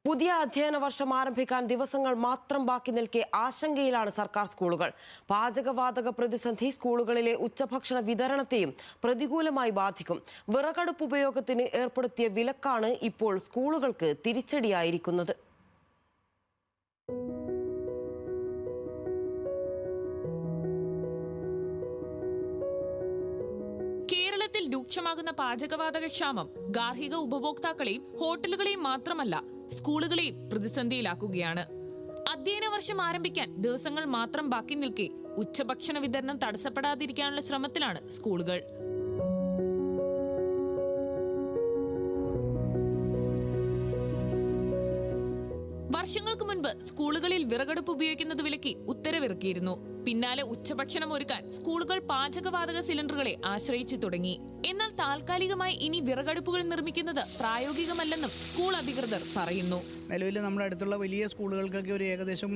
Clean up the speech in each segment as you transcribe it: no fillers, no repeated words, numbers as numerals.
പുതിയ അധ്യയന വർഷം ആരംഭിക്കാൻ ദിവസങ്ങൾ മാത്രം ബാക്കി നിൽക്കെ ആശങ്കയിലാണ് സർക്കാർ സ്കൂളുകൾ. പാചകവാതക പ്രതിസന്ധി സ്കൂളുകളിലെ ഉച്ചഭക്ഷണ വിതരണത്തെയും പ്രതികൂലമായി ബാധിക്കും. വിറകടുപ്പ് ഉപയോഗത്തിന് ഏർപ്പെടുത്തിയ വിലക്കാണ് ഇപ്പോൾ സ്കൂളുകൾക്ക് തിരിച്ചടിയായിരിക്കുന്നത്. കേരളത്തിൽ രൂക്ഷമാകുന്ന പാചകവാതക ക്ഷാമം ഗാർഹിക ഉപഭോക്താക്കളെയും ഹോട്ടലുകളെയും മാത്രമല്ല സ്കൂളുകളെയും പ്രതിസന്ധിയിലാക്കുകയാണ്. അധ്യയന വർഷം ആരംഭിക്കാൻ ദിവസങ്ങൾ മാത്രം ബാക്കി നിൽക്കെ ഉച്ചഭക്ഷണ വിതരണം തടസ്സപ്പെടാതിരിക്കാനുള്ള ശ്രമത്തിലാണ് സ്കൂളുകൾ. വർഷങ്ങൾക്ക് മുൻപ് സ്കൂളുകളിൽ വിറകടുപ്പ് ഉപയോഗിക്കുന്നത് വിലക്കി ഉത്തരവിറക്കിയിരുന്നു. പിന്നാലെ ഉച്ചഭക്ഷണം ഒരുക്കാൻ സ്കൂളുകൾ പാചകവാതക സിലിണ്ടറുകളെ ആശ്രയിച്ചു തുടങ്ങി. എന്നാൽ താൽക്കാലികമായി ഇനി വിറകടുപ്പുകൾ നിർമ്മിക്കുന്നത് പ്രായോഗികമല്ലെന്നും സ്കൂൾ അധികൃതർ പറയുന്നു. നിലവിൽ നമ്മുടെ അടുത്തുള്ള വലിയ സ്കൂളുകൾക്കൊക്കെ ഏകദേശം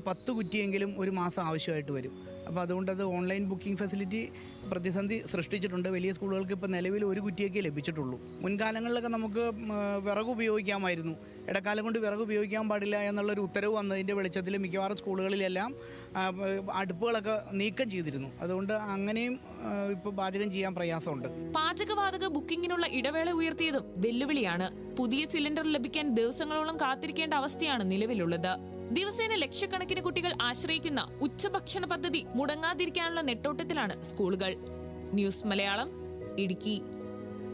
10 കുറ്റിയെങ്കിലും ഒരു മാസം ആവശ്യമായിട്ട് വരും. അപ്പോൾ അതുകൊണ്ട് അത് ഓൺലൈൻ ബുക്കിംഗ് ഫെസിലിറ്റി പ്രതിസന്ധി സൃഷ്ടിച്ചിട്ടുണ്ട്. വലിയ സ്കൂളുകൾക്ക് ഇപ്പോൾ നിലവിൽ 1 കുറ്റിയൊക്കെ ലഭിച്ചിട്ടുള്ളൂ. മുൻകാലങ്ങളിലൊക്കെ നമുക്ക് വിറക് ഉപയോഗിക്കാമായിരുന്നു. ഇടക്കാലം കൊണ്ട് വിറക് ഉപയോഗിക്കാൻ പാടില്ല എന്നുള്ളൊരു ഉത്തരവ് വന്നതിൻ്റെ വെളിച്ചത്തിൽ മിക്കവാറും സ്കൂളുകളിലെല്ലാം അടുപ്പുകളൊക്കെ നീക്കം ചെയ്തിരുന്നു. അതുകൊണ്ട് അങ്ങനെയും ഇപ്പോൾ പാചകം ചെയ്യാൻ പ്രയാസമുണ്ട്. പാചകവാതക ബുക്കിങ്ങിനുള്ള ഇടവേള ഉയർത്തിയതും വെല്ലുവിളിയാണ്. പുതിയ സിലിണ്ടർ ലഭിക്കാൻ ദിവസങ്ങളോളം കാത്തിരിക്കേണ്ട അവസ്ഥയാണ് നിലവിലുള്ളത്. ദിവസേന ലക്ഷക്കണക്കിന് കുട്ടികൾ ആശ്രയിക്കുന്ന ഉച്ചഭക്ഷണ പദ്ധതി മുടങ്ങാതിരിക്കാനുള്ള നെട്ടോട്ടത്തിലാണ് സ്കൂളുകൾ. ന്യൂസ് മലയാളം, ഇടുക്കി.